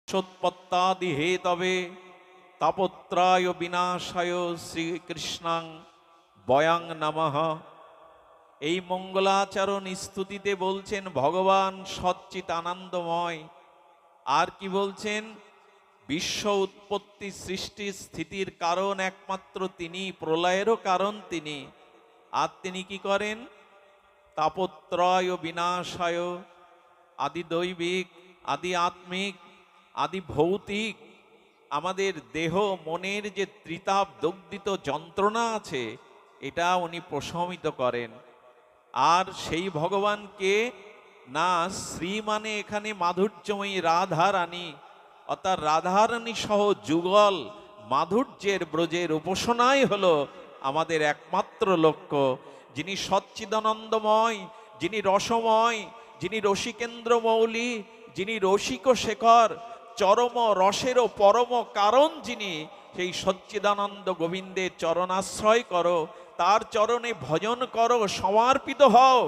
সৎপত্তাদি হে তবে তাপত্রায় বিনাশায় শ্রীকৃষ্ণাং বয়াং নমঃ। এই মঙ্গলাচরণ স্তুতিতে বলছেন ভগবান সচ্চিত আনন্দময়। আর কি বলছেন? বিশ্ব উৎপত্তি সৃষ্টি স্থিতির কারণ একমাত্র তিনি, প্রলয়েরও কারণ তিনি। আর তিনি কি করেন? তাপত্রয় বিনাশায়, আদি দৈবিক, আদি আত্মিক, আদি ভৌতিক আমাদের দেহ মনের যে ত্রিতাপ দগ্ধিত যন্ত্রণা আছে, এটা উনি প্রশমিত করেন। আর সেই ভগবানকে না, শ্রী মানে এখানে মাধুর্যময়ী রাধারানী, অর্থাৎ রাধারানী সহ যুগল মাধুর্যের ব্রজের উপাসনাই হলো আমাদের একমাত্র লক্ষ্য। যিনি সচ্চিদানন্দময়, যিনি রসময়, যিনি রসিকেন্দ্র মৌলি, যিনি রসিক শেখর, চরম রসেরও পরম কারণ যিনি, সেই সচ্চিদানন্দ গোবিন্দের চরণাশ্রয় করো, তার চরণে ভজন করো, সমর্পিত হও,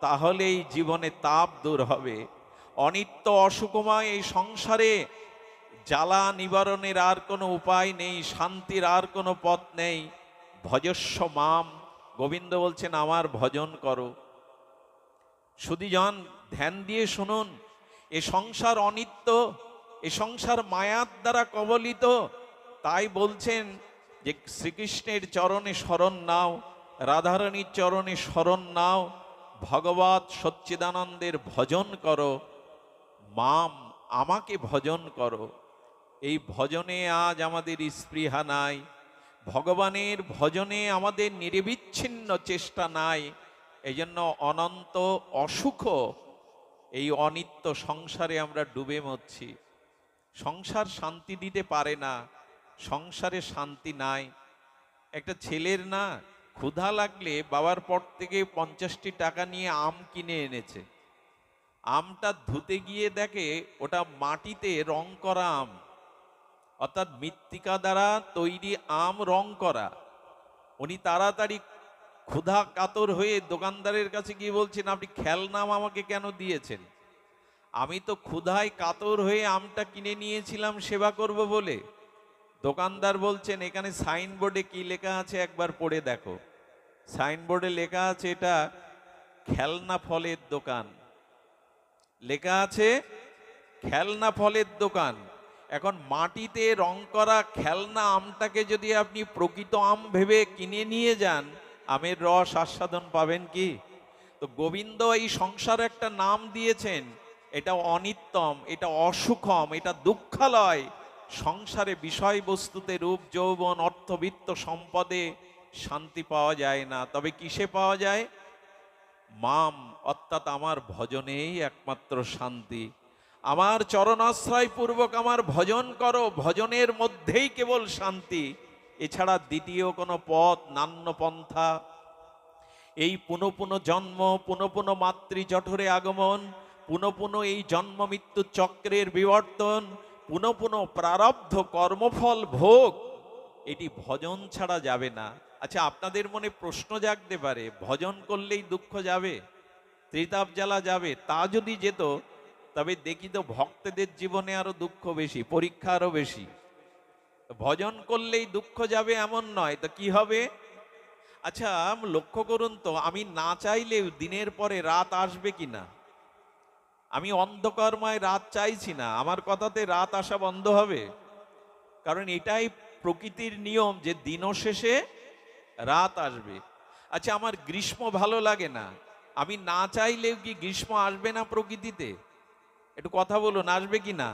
তাহলেই জীবনে তাপ দূর হবে। অনিত্য অসুখময় এই সংসারে জ্বালা নিবারণের আর কোনো উপায় নেই, শান্তির আর কোনো পথ নেই। ভজস্ব মাম, গোবিন্দ বলছেন আমার ভজন করো। সুধীজন ধ্যান দিয়ে শুনুন, এ সংসার অনিত্য, এ সংসার মায়ার দ্বারা কবলিত। তাই বলছেন যে শ্রীকৃষ্ণের চরণে শরণ নাও, রাধারানীর চরণে শরণ নাও, ভগবৎ সচ্চিদানন্দের ভজন করো, মাম আমাকে ভজন করো। এই ভজনে আজ আমাদের স্পৃহা নাই, ভগবানের ভজনে আমাদের নিরবিচ্ছিন্ন চেষ্টা নাই। এই জন্য অনন্ত অসুখ এই অনিত্য সংসারে আমরা ডুবে মরছি। সংসার শান্তি দিতে পারে না, সংসারে শান্তি নাই। একটা ছেলের না ক্ষুধা লাগলে বাবার পর থেকে 50টি টাকা নিয়ে আম কিনে এনেছে। আমটা ধুতে গিয়ে দেখে ওটা মাটিতে রং করা আম, অর্থাৎ মৃত্তিকা দ্বারা তৈরি আম, রং করা। উনি তাড়াতাড়ি ক্ষুধা কাতর হয়ে দোকানদারের কাছে গিয়ে বলছেন, আপনি খেলনা আম আমাকে কেন দিয়েছেন? আমি তো ক্ষুধায় কাতর হয়ে আমটা কিনে নিয়েছিলাম সেবা করব বলে। দোকানদার বলছেন, এখানে সাইনবোর্ডে কি লেখা আছে একবার পড়ে দেখো। সাইনবোর্ডে লেখা আছে এটা খেলনা ফলের দোকান, লেখা আছে খেলনা ফলের দোকান। এখন মাটিতে রং করা খেলনা আমটাকে যদি আপনি প্রকৃত আম ভেবে কিনে নিয়ে যান, আমের রস আস্বাদন পাবেন কি? তো গোবিন্দ এই সংসারে একটা নাম দিয়েছেন, এটা অনিত্যম, এটা অসুখম, এটা দুঃখালয়। সংসারে বিষয়বস্তুতে রূপ যৌবন অর্থবিত্ত সম্পদে শান্তি পাওয়া যায় না, তবে কিসে পাওয়া যায়? মাম, অর্থাৎ আমার ভজনেই একমাত্র শান্তি। আমার চরণাশ্রয় পূর্বক আমার ভজন করো, ভজনের মধ্যেই কেবল শান্তি, এছাড়া দ্বিতীয় কোনো পথ নান্য পন্থা। এই পুনঃ পুনঃ জন্ম, পুনঃ পুনঃ মাতৃ জঠরে আগমন, পুনঃ পুনঃ এই জন্ম মৃত্যু চক্রের বিবর্তন, পুনঃ পুনঃ প্রারব্ধ কর্মফল ভোগ, এটি ভজন ছাড়া যাবে না। আচ্ছা, আপনাদের মনে প্রশ্ন জাগতে পারে, ভজন করলেই দুঃখ যাবে, ত্রিতাপ জ্বালা যাবে? তা যদি যেত, তবে দেখি তো ভক্তদের জীবনে আরো দুঃখ বেশি, পরীক্ষা আরো বেশি। ভজন করলেই দুঃখ যাবে এমন নয়, তো কি হবে? আচ্ছা লক্ষ্য করুন তো, আমি না চাইলেও দিনের পরে রাত আসবে কিনা? আমি অন্ধকারময় রাত চাইছি না, আমার কথাতে রাত আসা বন্ধ হবে? কারণ এটাই প্রকৃতির নিয়ম যে দিনও শেষে রাত আসবে। আচ্ছা, আমার গ্রীষ্ম ভালো লাগে না, আমি না চাইলেও কি গ্রীষ্ম আসবে না প্রকৃতিতে? একটু কথা বলুন, আসবে কি না?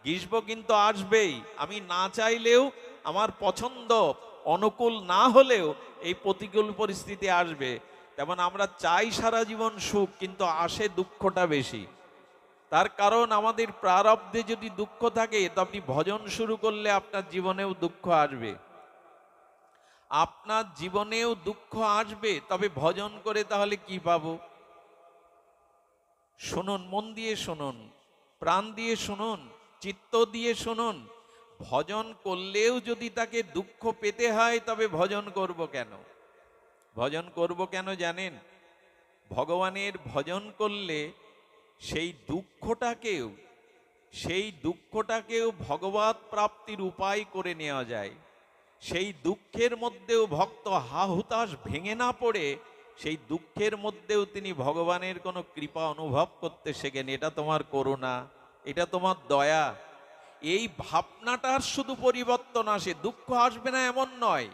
গ্রীষ্ম কিন্তু আসবেই, আমি না চাইলেও, আমার পছন্দ অনুকূল না হলেও এই প্রতিকূল পরিস্থিতি আসবে। তেমন আমরা চাই সারা জীবন সুখ, কিন্তু আসে দুঃখটা বেশি। তার কারণ আমাদের প্রারব্ধে যদি দুঃখ থাকে, তো আপনি ভজন শুরু করলে আপনার জীবনেও দুঃখ আসবে। আপনার জীবনেও দুঃখ আসবে, তবে ভজন করে তাহলে কি পাবো? শুনুন, মন দিয়ে শুনুন, প্রাণ দিয়ে শুনুন, চিত্ত দিয়ে শুনুন। ভজন করলেও যদি তাকে দুঃখ পেতে হয়, তবে ভজন করব কেন? ভজন করব কেন জানেন? ভগবানের ভজন করলে সেই দুঃখটাকেও সেই দুঃখটাকেও ভগবৎ প্রাপ্তির উপায় করে নেওয়া যায়। সেই দুঃখের মধ্যেও ভক্ত হাহুতাশ ভেঙে না পড়ে সেই দুঃখের মধ্যেও তিনি ভগবানের কোনো কৃপা অনুভব করতে শেখেন। এটা তোমার করুণা, এটা তোমার দয়া। এই ভাবনাটার শুধু পরিবর্তন আসে। দুঃখ আসবে না এমন নয়,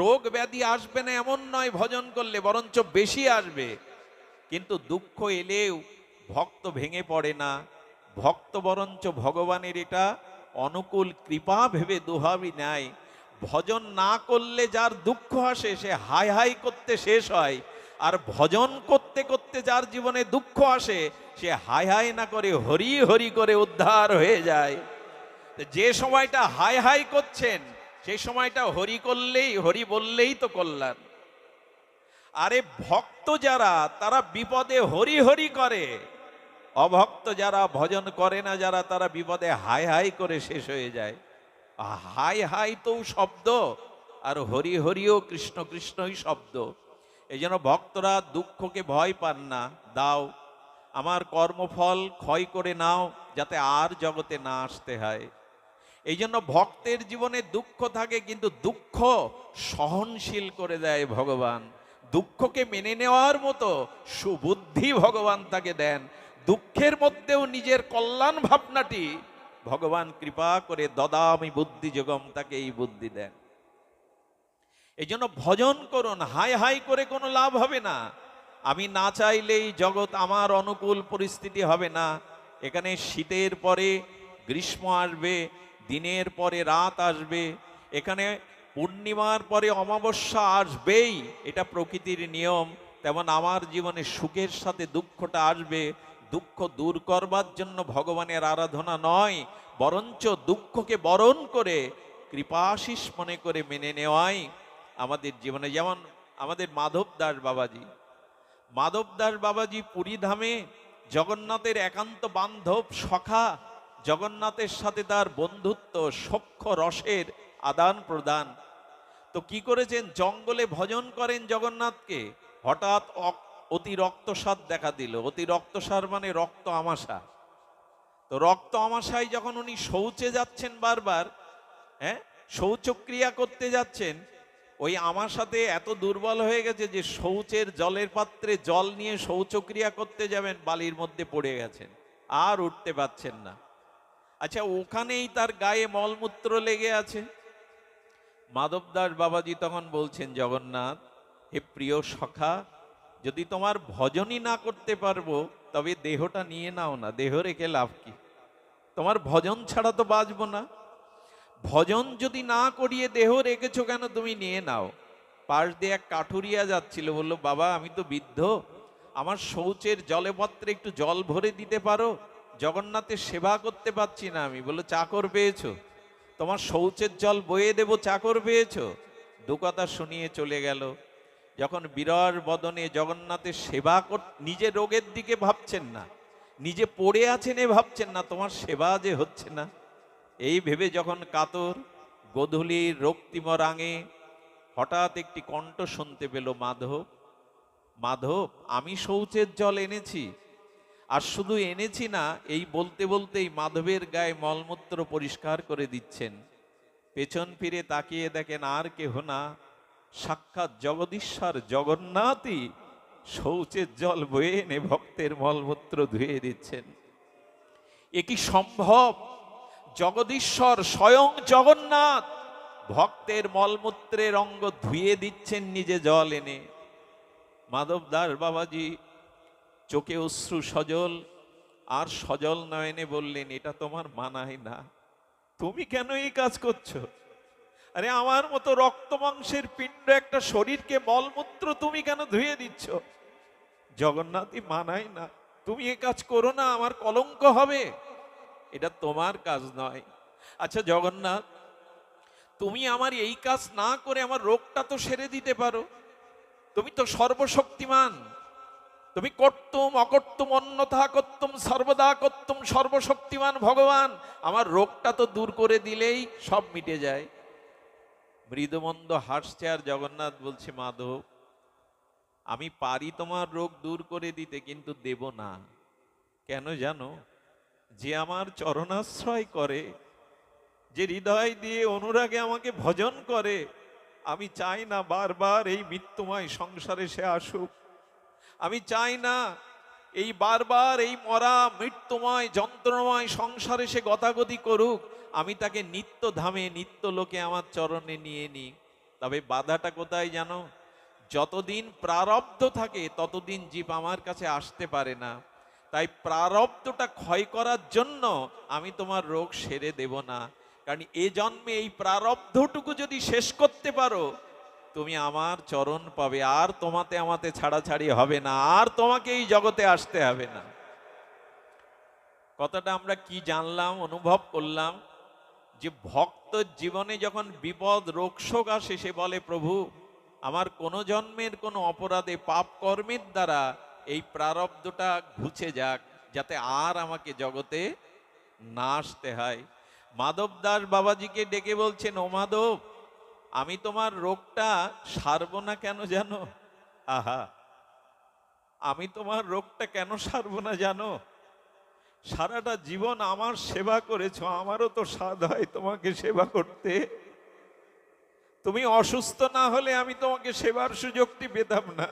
রোগ ব্যাধি আসবে না এমন নয় ভজন করলে, বরঞ্চ বেশি আসবে। কিন্তু দুঃখ এলেও ভক্ত ভেঙে পড়ে না, ভক্ত বরঞ্চ ভগবানের এটা অনুকূল কৃপা ভেবে দুহাবি নেয়। ভজন না করলে যার দুঃখ আসে সে হাই হাই করতে শেষ হয়, আর ভজন করতে করতে যার জীবনে দুঃখ আসে সে হাই হাই না করে হরি হরি করে উদ্ধার হয়ে যায়। যে সময়টা হাই হাই করছেন সেই সময়টা হরি করলেই, হরি বললেই তো কল্যাণ। আরে ভক্ত যারা তারা বিপদে হরি হরি করে, অভক্ত যারা ভজন করে না যারা, তারা বিপদে হাই হাই করে শেষ হয়ে যায়। হাই হাই তো শব্দ, আর হরি হরিও কৃষ্ণ কৃষ্ণই শব্দ। এই জন্য ভক্তরা দুঃখকে ভয় পান না। দাও আমার কর্মফল ক্ষয় করে নাও, যাতে আর জগতে না আসতে হয়। এই জন্য ভক্তের জীবনে দুঃখ থাকে, কিন্তু দুঃখ সহনশীল করে দেয় ভগবান। দুঃখকে মেনে নেওয়ার মতো সুবুদ্ধি ভগবান তাকে দেন। দুঃখের মধ্যেও নিজের কল্যাণ ভাবনাটি ভগবান কৃপা করে দদামি বুদ্ধি যোগম, তাকে এই বুদ্ধি দেন। এই জন্য ভজন করুন, হাই হাই করে কোনো লাভ হবে না। আমি না চাইলেই জগৎ আমার অনুকূল পরিস্থিতি হবে না। এখানে শীতের পরে গ্রীষ্ম আসবে, দিনের পরে রাত আসবে, এখানে পূর্ণিমার পরে অমাবস্যা আসবেই, এটা প্রকৃতির নিয়ম। তেমন আমার জীবনে সুখের সাথে দুঃখটা আসবে। দুঃখ দূর করবার জন্য ভগবানের আরাধনা নয়, বরঞ্চ দুঃখকে বরণ করে কৃপাশিস মনে করে মেনে নেওয়াই আমাদের জীবনে। যেমন আমাদের মাধব দাস বাবাজি পুরী ধামে জগন্নাথের একান্ত বান্ধব সখা, জগন্নাথের সাথে তার বন্ধুত্ব, সখ্য রসের আদান প্রদান। তো কি করেছেন, জঙ্গলে ভজন করেন জগন্নাথকে, হঠাৎ অতি রক্তসার দেখা দিল। অতি রক্তসার মানে রক্ত আমাশা। তো রক্ত আমাশায় যখন উনি শৌচে যাচ্ছেন বারবার, শৌচক্রিয়া করতে যাচ্ছেন, ওই আমাশাতে এত দুর্বল হয়ে গেছে যে শৌচের জলের পাত্রে জল নিয়ে শৌচক্রিয়া করতে যাবেন, বালির মধ্যে পড়ে গেছেন, আর উঠতে পারছেন না। আচ্ছা, ওখানেই তার গায়ে মলমূত্র লেগে আছে। মাধব দাস বাবাজি তখন বলছেন, জগন্নাথ হে প্রিয় সখা, যদি তোমার ভজনই না করতে পারবো তবে দেহটা নিয়ে নাও না, দেহ রেখে লাভ কি? তোমার ভজন ছাড়া তো বাঁচবো না। ভজন যদি না করিয়ে দেহ রেখেছো কেন, তুমি নিয়ে নাও। পাশ দিয়ে এক কাঠুরিয়া যাচ্ছিল, বলল, বাবা আমি তো বৃদ্ধ, আমার শৌচের জলপাত্রে একটু জল ভরে দিতে পারো? জগন্নাথের সেবা করতে পারছি না আমি। বললো, চাকর পেয়েছো? তোমার শৌচের জল বয়ে দেব, চাকর পেয়েছো? দু কথা শুনিয়ে চলে গেল। যখন বিরর বদনে জগন্নাথের সেবা নিজে রোগের দিকে ভাবছেন না, নিজে পড়ে আছেন এ ভাবছেন না, তোমার সেবা যে হচ্ছে না, এই ভেবে যখন কাতর, গোধূলির রক্তিম রাঙে হঠাৎ একটি কণ্ঠ শুনতে পেল, মাধব, মাধব আমি শৌচের জল এনেছি। আর শুধু এনেছি না, এই বলতে বলতেই মাধবের গায়ে মলমূত্র পরিষ্কার করে দিচ্ছেন। পেছন ফিরে তাকিয়ে দেখেন আর কেহ না, সাক্ষাৎ জগদীশ্বর জগন্নাথই শৌচের জল বয়ে এনে ভক্তের মলমূত্র ধুয়ে দিচ্ছেন। এ কি সম্ভব? জগদীশ্বর স্বয়ং জগন্নাথ ভক্তের মলমূত্রের অঙ্গ ধুয়ে দিচ্ছেন নিজে জল এনে। মাধব দাস বাবাজি চোখে অশ্রু সজল, আর সজল নয়নে বললেন, এটা তোমার মানায় না, তুমি কেন এই কাজ করছো? আরে আমার মতো রক্ত মাংসের পিণ্ড একটা শরীরকে মলমূত্র তুমি কেন ধুয়ে দিচ্ছ? জগন্নাথই মানায় না, তুমি এ কাজ করো না, আমার কলঙ্ক হবে, এটা তোমার কাজ নয়। আচ্ছা জগন্নাথ, তুমি আমার এই কাজ না করে আমার রোগটা তো সেরে দিতে পারো, তুমি তো সর্বশক্তিমান, তুমি কর্তুম অকর্তুম অন্যথা কর্তুম সর্বদা কর্তুম, সর্বশক্তিমান ভগবান, আমার রোগটা তো দূর করে দিলেই সব মিটে যায়। মৃদুমন্দ হাসছে, আর জগন্নাথ বলছে, মাধব আমি পারি তোমার রোগ দূর করে দিতে, কিন্তু দেব না। কেন জানো? যে আমার চরণাশ্রয় করে, যে হৃদয় দিয়ে অনুরাগে আমাকে ভজন করে, আমি চাই না বারবার এই মৃত্যুময় সংসারে সে আসুক। আমি চাই না এই বারবার এই মরা মৃত্যুময় যন্ত্রময় সংসারে সে গতাগতি করুক। আমি তাকে নিত্য ধামে নিত্য লোকে আমার চরণে নিয়ে নিই। তবে বাধাটা কোথায় জানো? যতদিন প্রারব্ধ থাকে ততদিন জীব আমার কাছে আসতে পারে না। তাই প্রারব্ধটা ক্ষয় করার জন্য আমি তোমার রোগ সেরে দেব না। কারণ এ জন্মে এই প্রারব্ধটুকু যদি শেষ করতে পারো, তুমি আমার চরণ পাবে, আর তোমাতে আমাতে ছাড়াছাড়ি হবে না, আর তোমাকে এই জগতে আসতে হবে না। কথাটা আমরা কি জানলাম, অনুভব করলাম? যে ভক্ত জীবনে যখন বিপদ রোগ শোক আসে, সে বলে প্রভু আমার কোনো জন্মের কোনো অপরাধে পাপ কর্মের দ্বারা এই প্রারব্ধটা ঘুচে যাক, যাতে আর আমাকে জগতে না আসতে হয়। মাধব দাস বাবাজিকে ডেকে বলছেন, ও মাধব, আমি তোমার রোগটা সারবো না কেন জানো? আহা, আমি তোমার রোগটা কেন সারবো না জানো? সারাটা জীবন আমার সেবা করেছো, আমারও তো স্বাদ হয় তোমাকে সেবা করতে। তুমি অসুস্থ না হলে আমি তোমাকে সেবার সুযোগটি পেতাম না।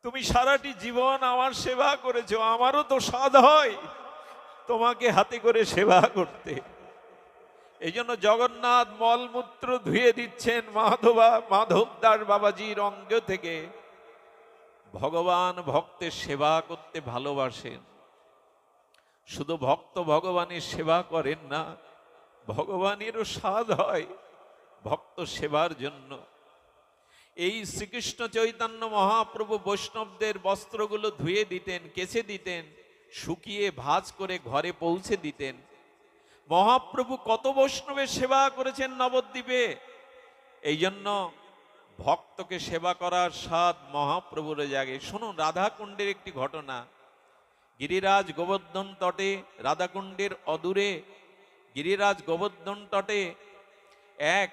তুমি সারাটি জীবন আমার সেবা করেছো, আমারও তো স্বাদ হয় তোমাকে হাতে করে সেবা করতে। এই জন্য জগন্নাথ মলমূত্র ধুয়ে দিচ্ছেন মাধব দাস বাবাজির অঙ্গ থেকে। ভগবান ভক্তের সেবা করতে ভালোবাসেন। শুধু ভক্ত ভগবানের সেবা করেন না, ভগবানেরও স্বাদ হয় ভক্ত সেবার জন্য। এই শ্রীকৃষ্ণ চৈতন্য মহাপ্রভু বৈষ্ণবদের বস্ত্রগুলো ধুয়ে দিতেন, কেচে দিতেন, শুকিয়ে ভাঁজ করে ঘরে পৌঁছে দিতেন। মহাপ্রভু কত বৈষ্ণবের সেবা করেছেন নবদ্বীপে। এই জন্য ভক্তকে সেবা করার স্বাদ মহাপ্রভুর জাগে। শুনুন রাধাকুণ্ডের একটি ঘটনা। গিরিরাজ গোবর্ধন তটে, রাধাকুণ্ডের অদূরে গিরিরাজ গোবর্ধন তটে এক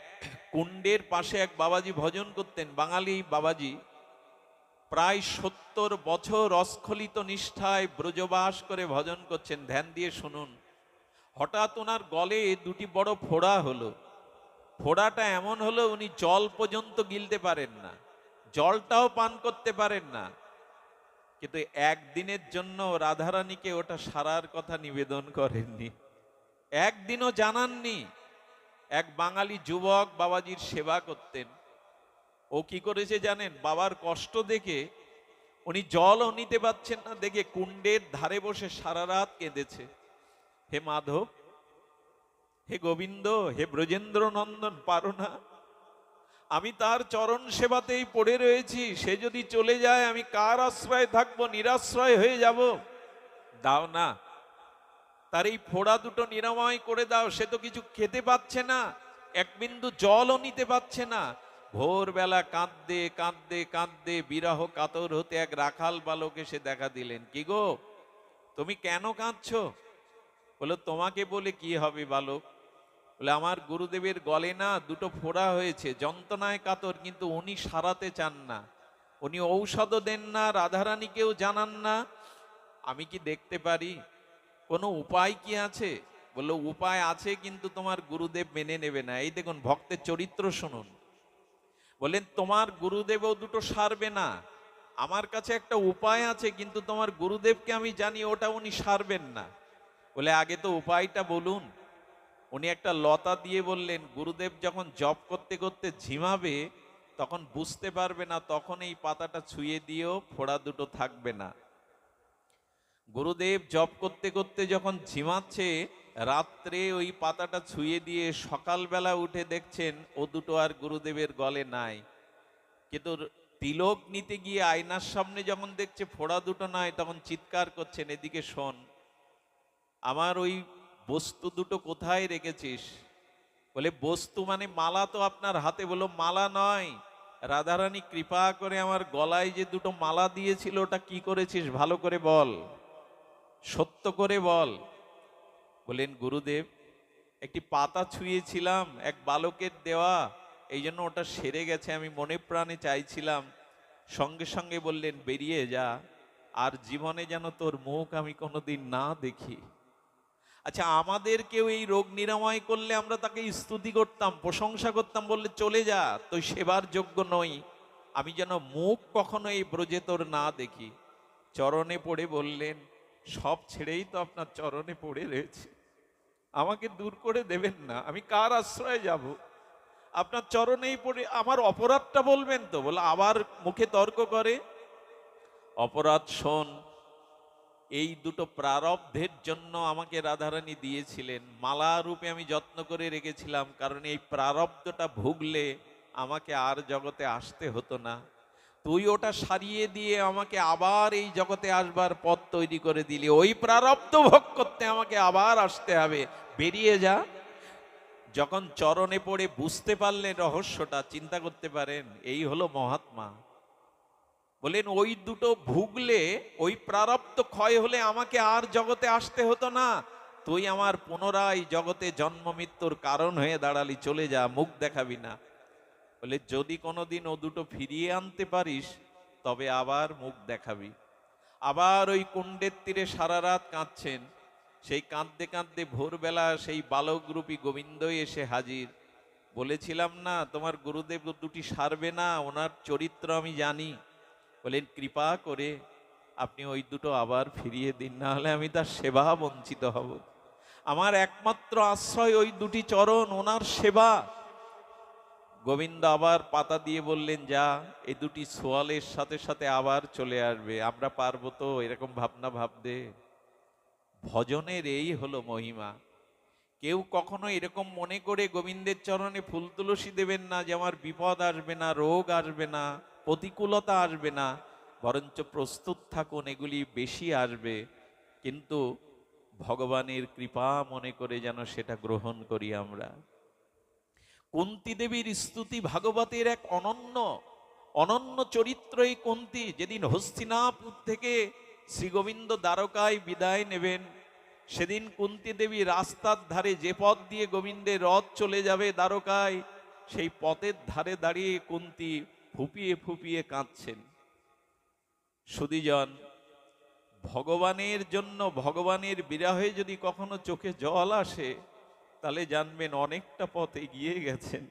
কুণ্ডের পাশে এক বাবাজি ভজন করতেন। বাঙালি বাবাজি, প্রায় 70 বছর অস্খলিত নিষ্ঠায় ব্রজবাস করে ভজন করছেন। ধ্যান দিয়ে শুনুন। হঠাৎ ওনার গলে দুটি বড় ফোড়া হলো। ফোড়াটা এমন হলো উনি জল পর্যন্ত গিলতে পারেন না, জলটাও পান করতে পারেন না। কিন্তু একদিনের জন্য রাধারানীকে ওটা সারার কথা নিবেদন করেননি, একদিনও জানাননি। এক বাঙালি যুবক বাবাজির সেবা করতেন। ও কি করেছে জানেন? বাবার কষ্ট দেখে, উনি জলও নিতে পারছেন না দেখে, কুণ্ডের ধারে বসে সারা রাত কেঁদেছে। হে মাধব, হে গোবিন্দ, হে ব্রজেন্দ্র নন্দন, পারো না? আমি তার চরণ সেবাতেই পড়ে রয়েছি, সে যদি চলে যায় আমি কার আশ্রয়ে থাকবো? নিরাশ্রয় হয়ে যাব। দাও না, তার এই ফোড়া দুটো নিরাময় করে দাও। সে তো কিছু খেতে পাচ্ছে না, এক বিন্দু জলও নিতে পাচ্ছে না। ভোরবেলা কাঁদতে কাঁদতে কাঁদতে বিরহ কাতর হতে এক রাখাল বালক এসে দেখা দিলেন। কি গো, তুমি কেন কাঁদছো? বলে, তোমাকে বলে কি হবে বালক? বলে, আমার গুরুদেবের গলে না দুটো ফোড়া হয়েছে, যন্ত্রণায় কাতর, কিন্তু উনি সারাতে চান না, উনি ঔষধও দেন না, রাধারানীকেও জানান না। আমি কি দেখতে পারি? কোনো উপায় কি আছে? বললো, উপায় আছে, কিন্তু তোমার গুরুদেব মেনে নেবে না। এই দেখুন ভক্তের চরিত্র শুনুন। বলেন, তোমার গুরুদেবও দুটো সারবে না, আমার কাছে একটা উপায় আছে, কিন্তু তোমার গুরুদেবকে আমি জানি ওটা উনি সারবেন না। বলে, আগে তো উপায়টা বলুন। উনি একটা লতা দিয়ে বললেন, গুরুদেব যখন জপ করতে করতে ঝিমাবে তখন বুঝতে পারবে না, তখন এই পাতাটা ছুঁয়ে দিয়েও ফোড়া দুটো থাকবে না। গুরুদেব জপ করতে করতে যখন ঝিমাচ্ছে, রাত্রে ওই পাতাটা ছুঁয়ে দিয়ে সকালবেলা উঠে দেখছেন ও দুটো আর গুরুদেবের গলে নাই। কিন্তু তিলক নিতে গিয়ে আয়নার সামনে যখন দেখছে ফোড়া দুটো নাই, তখন চিৎকার করছেন, এদিকে শোন, আমার ওই বস্তু দুটো কোথায় রেখেছিস? বলে, বস্তু মানে মালা তো আপনার হাতে। বলো, মালা নয়, রাধারানী কৃপা করে আমার গলায় যে দুটো মালা দিয়েছিল ওটা কি করেছিস? ভালো করে বল, সত্য করে বল। বলেন, গুরুদেব, একটি পাতা ছুঁয়েছিলাম, এক বালকের দেওয়া, এই জন্য ওটা সেরে গেছে, আমি মনে প্রাণে চাইছিলাম। সঙ্গে সঙ্গে বললেন, বেরিয়ে যা, আর জীবনে যেন তোর মুখ আমি কোনোদিন না দেখি। আচ্ছা, আমাদের কেউ এই রোগ নিরাময় করলে আমরা তাকে স্তুতি করতাম, প্রশংসা করতাম, বললে চলে যা, তুই সেবার যোগ্য নই, আমি যেন মুখ কখনো এই ব্রজে তোর না দেখি। চরণে পড়ে বললেন, সব ছেড়েই তো আপনার চরণে পড়ে রয়েছে, আমাকে দূর করে দেবেন না, আমি কার আশ্রয়ে যাব? আপনার চরণেই পড়ে আমার অপরাধটা বলবেন তো। বলে আবার মুখে তর্ক করে, অপরাধ শোন, এই দুটো প্রারব্ধের জন্য আমাকে রাধারানী দিয়েছিলেন, মালা রূপে আমি যত্ন করে রেখেছিলাম, কারণ এই প্রারব্ধটা ভুগলে আমাকে আর জগতে আসতে হতো না। তুই ওটা সারিয়ে দিয়ে আমাকে আবার এই জগতে আসবার পথ তৈরি করে দিলি, ওই প্রারব্ধ ভোগ করতে আমাকে আবার আসতে হবে, বেরিয়ে যা। যখন চরণে পড়ে বুঝতে পারলেন রহস্যটা, চিন্তা করতে পারেন, এই হলো মহাত্মা। বলেন ওই দুটো ভুগলে, ওই প্রারব্ধ ক্ষয় হলে আমাকে আর জগতে আসতে হতো না, তুই আমার পুনরায় জগতে জন্ম মৃত্যুর কারণ হয়ে দাঁড়ালি, চলে যা, মুখ দেখাবি না। বলে যদি কোনোদিন ও দুটো ফিরিয়ে আনতে পারিস তবে আবার মুখ দেখাবি। আবার ওই কুণ্ডের তীরে সারা রাত কাঁদছেন, সেই কাঁদতে কাঁদতে ভোরবেলা সেই বালকরূপী গোবিন্দই এসে হাজির। বলেছিলাম না তোমার গুরুদেব দুটি সারবে না, ওনার চরিত্র আমি জানি। বলেন কৃপা করে আপনি ওই দুটো আবার ফিরিয়ে দিন, না হলে আমি তার সেবা বঞ্চিত হব। আমার একমাত্র আশ্রয় ওই দুটি চরণ, ওনার সেবা। গোবিন্দ আবার পাতা দিয়ে বললেন, যা, এই দুটি সোয়ালের সাথে সাথে আবার চলে আসবে। আমরা পারবো তো এরকম ভাবনা ভাবতে? ভজনের এই হলো মহিমা। কেউ কখনো এরকম মনে করে গোবিন্দের চরণে ফুল তুলসী দেবেন না যে আমার বিপদ আসবে না, রোগ আসবে না, প্রতিকূলতা আসবে না, বরঞ্চ প্রস্তুত থাকুন, এগুলি বেশি আসবে, কিন্তু ভগবানের কৃপা মনে করে যেন সেটা গ্রহণ করি আমরা। কুন্তী দেবীর স্তুতি ভাগবতের এক অনন্য অনন্য চরিত্র। এই কুন্তী যেদিন হস্তিনাপুর থেকে শ্রী গোবিন্দ দ্বারকায় বিদায় নেবেন, সেদিন কুন্তী দেবী রাস্তার ধারে, যে পথ দিয়ে গোবিন্দের রথ চলে যাবে দ্বারকায়, সেই পথের ধারে দাঁড়িয়ে কুন্তী ফুপিয়ে ফুপিয়ে কাঁদছেন। সুধীজন, ভগবানের জন্য, ভগবানের বিরহে যদি কখনো চোখে জল আসে, তাহলে জানবেন অনেকটা পথ এগিয়ে গেছেন।